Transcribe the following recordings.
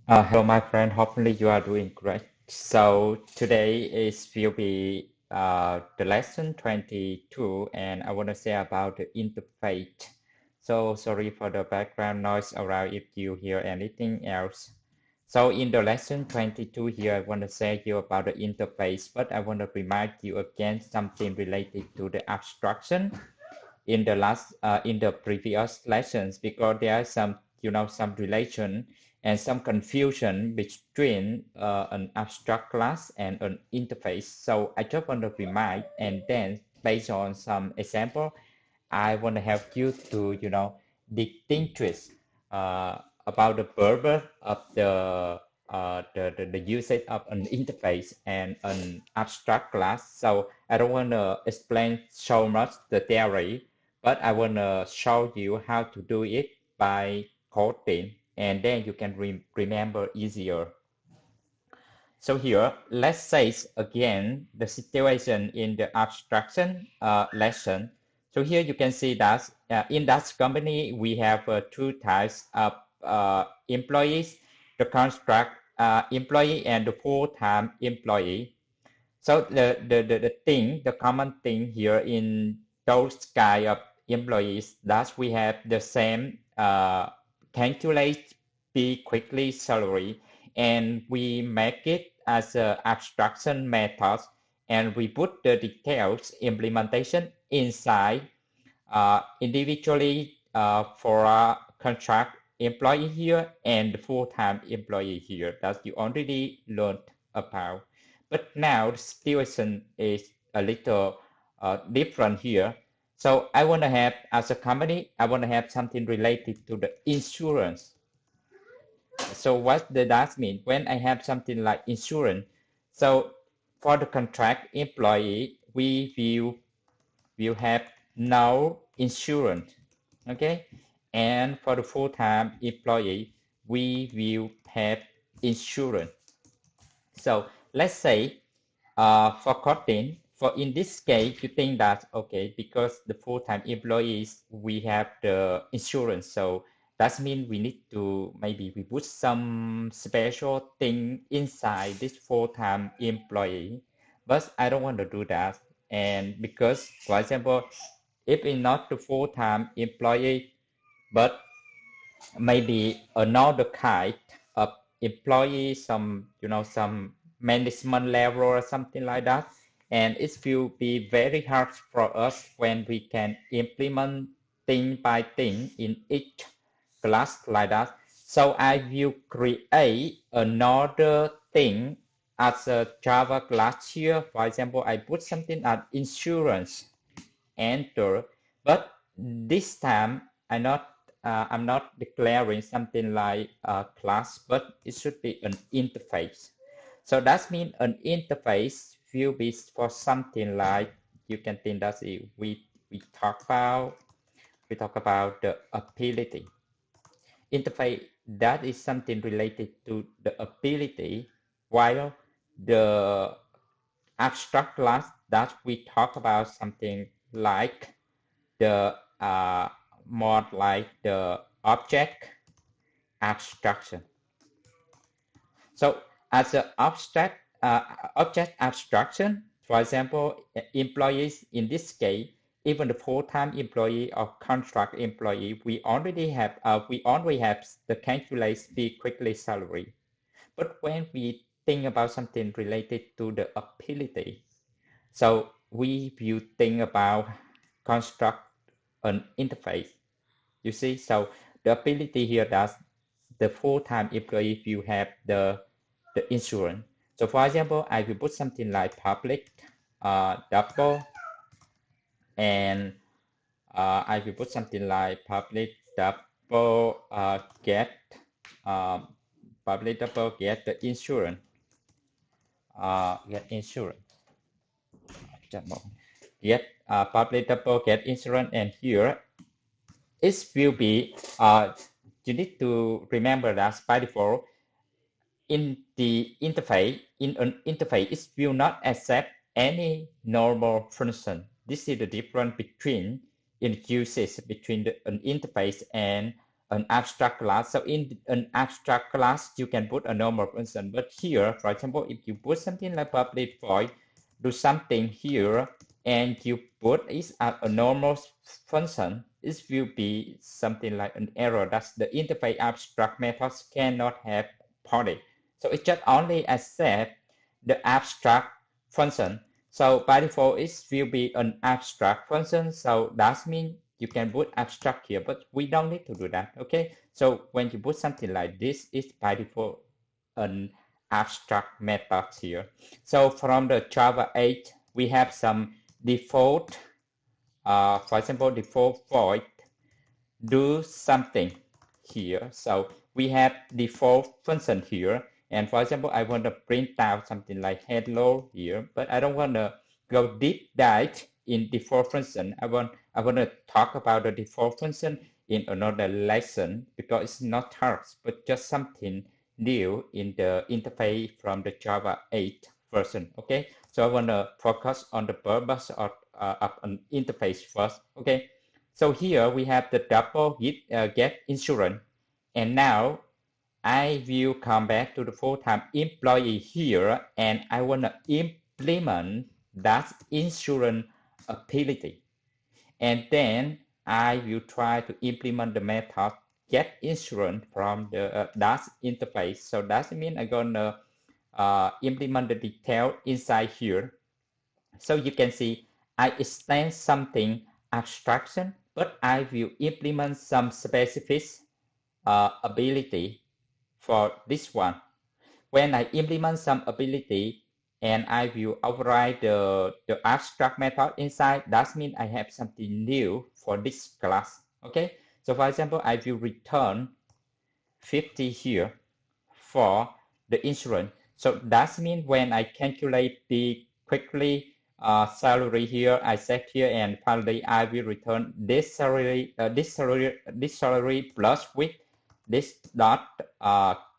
Hello, my friend. Hopefully, you are doing great. So today is will be the lesson 22, and I want to say about the interface. So sorry for the background noise around if you hear anything else. So in the lesson 22 here, I want to say you about the interface, but I want to remind you again something related to the abstraction in the previous lessons because there are some relation and some confusion between an abstract class and an interface. So I just want to remind, and then based on some example, I want to help you to distinguish about the purpose of the usage of an interface and an abstract class. So I don't want to explain so much the theory, but I want to show you how to do it by coding, and then you can remember easier. So here, let's say again the situation in the abstraction lesson. So here you can see that in that company, we have two types of employees, the contract employee and the full-time employee. So the common thing here in those kind of employees that we have the same calculate be quickly salary, and we make it as an abstraction method, and we put the details implementation inside individually for a contract employee here and the full-time employee here that you already learned about. But now the situation is a little different here. So I want to have, as a company, I want to have something related to the insurance. So what does that mean? When I have something like insurance, so for the contract employee, we will have no insurance, okay? And for the full-time employee, we will have insurance. So let's say for coding, for in this case, you think that, okay, because the full-time employees, we have the insurance. So that means we need to, maybe we put some special thing inside this full-time employee. But I don't want to do that. And because, for example, if it's not the full-time employee, but maybe another kind of employee, some management level or something like that. And it will be very hard for us when we can implement thing by thing in each class like that. So I will create another thing as a Java class here. For example, I put something as insurance, enter, but this time I'm not declaring something like a class, but it should be an interface. So that means an interface will be for something like, you can think that we talk about the ability. Interface, that is something related to the ability, while the abstract class that we talk about something like the more like the object abstraction. So as an object abstraction, for example, employees in this case, even the full-time employee or contract employee, we already have the calculate speed quickly salary. But when we think about something related to the ability, so we will think about construct an interface. You see, so the ability here that the full-time employee will have the insurance. So for example, I will put something like public double, and I will put something like public double get the insurance. Get insurance. Get public double get insurance, and here it will be you need to remember that by default in the interface, in an interface, it will not accept any normal function. This is the difference between in usage between an interface and an abstract class. So in an abstract class, you can put a normal function. But here, for example, if you put something like public void, do something here, and you put it as a normal function, it will be something like an error that the interface abstract methods cannot have party. So it just only accept the abstract function. So by default, it will be an abstract function. So that means you can put abstract here, but we don't need to do that. Okay. So when you put something like this, it's by default an abstract method here. So from the Java 8, we have some default, for example, default void, do something here. So we have default function here. And for example, I want to print out something like hello here, but I don't want to go deep dive in default function. I want to talk about the default function in another lesson because it's not hard, but just something new in the interface from the Java 8 version. Okay, so I want to focus on the purpose of an interface first. Okay, so here we have the double get insurance, and now I will come back to the full-time employee here, and I want to implement that insurance ability. And then I will try to implement the method get insurance from the that interface. So that means I'm going to implement the detail inside here. So you can see I extend something abstraction, but I will implement some specific ability for this one. When I implement some ability and I will override the abstract method inside, that means I have something new for this class. Okay, so for example, I will return 50 here for the insurance. So that means when I calculate the quickly salary here, I set here, and finally I will return this salary plus with this dot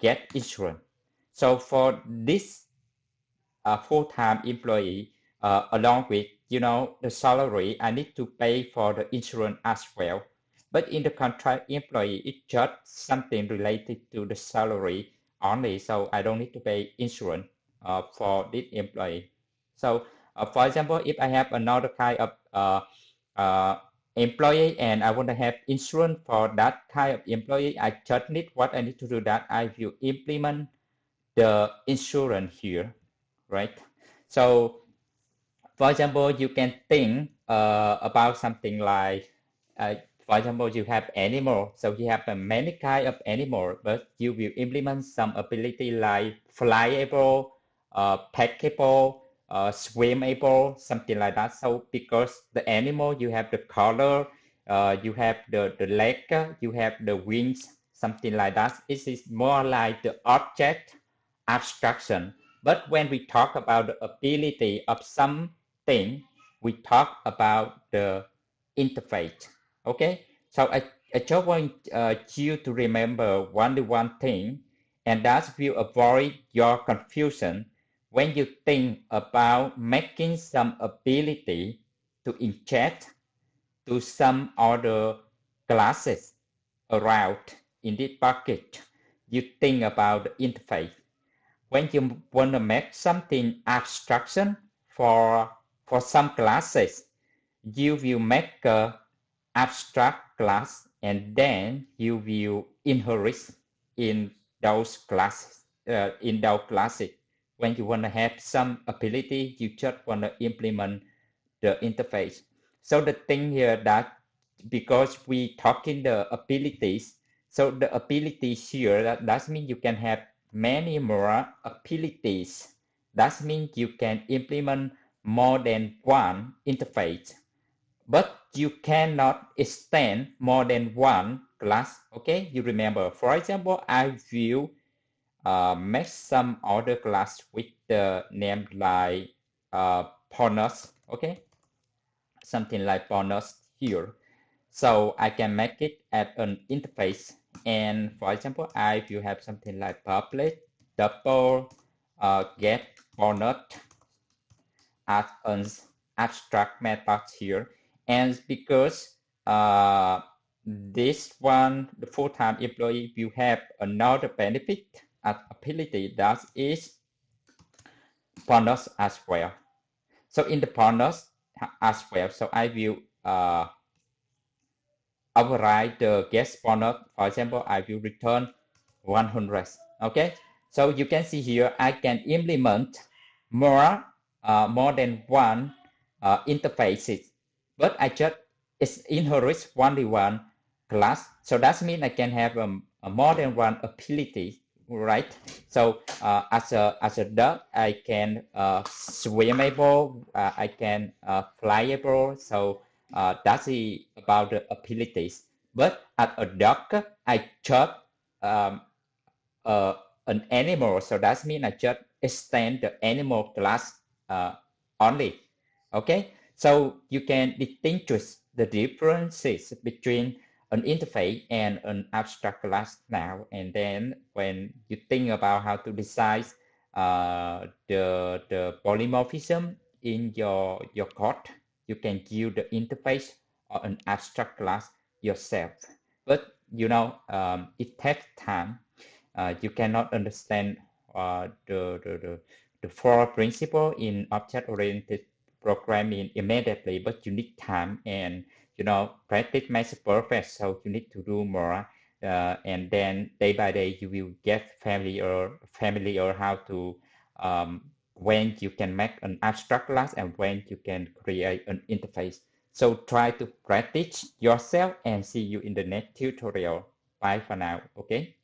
get insurance. So for this full-time employee, along with the salary, I need to pay for the insurance as well. But in the contract employee, it's just something related to the salary only, so I don't need to pay insurance for this employee. So for example, if I have another kind of employee and I want to have insurance for that kind of employee, I just need what I need to do that I will implement the insurance here, right? So for example, you can think about something like for example, you have animal, so you have many kind of animal, but you will implement some ability like flyable, packable, swimmable, something like that. So because the animal, you have the color, you have the leg, you have the wings, something like that. It is more like the object abstraction. But when we talk about the ability of something, we talk about the interface. Okay, so I just want you to remember only one thing, and that will avoid your confusion when you think about making some ability to inject to some other classes around in this bucket. You think about the interface. When you want to make something abstraction for some classes, you will make a abstract class, and then you will inherit in those classes. When you want to have some ability, you just want to implement the interface. So the thing here that because we talking the abilities, so the abilities here that means you can have many more abilities. That means you can implement more than one interface. But you cannot extend more than one class. Okay, you remember. For example, I will make some other class with the name like bonus. Okay, something like bonus here. So I can make it at an interface. And for example, I will have something like public double get bonus as an abstract method here. And because this one, the full-time employee will have another benefit ability that is bonus as well. So in the bonus as well, so I will override the guest bonus. For example, I will return 100. Okay, so you can see here I can implement more than one interfaces, but I just inherit only one class. So that means I can have a more than one ability, right? So as a duck, I can swimmable, I can flyable. So that's about the abilities. But as a duck, I just um, an animal. So that means I just extend the animal class only. Okay, so you can distinguish the differences between an interface and an abstract class now. And then when you think about how to design the polymorphism in your code, you can use the interface or an abstract class yourself. But it takes time. You cannot understand the four principle in object-oriented programming immediately, but you need time, and practice makes perfect. So you need to do more, and then day by day you will get familiar how to when you can make an abstract class and when you can create an interface. So try to practice yourself and see you in the next tutorial. Bye for now. Okay.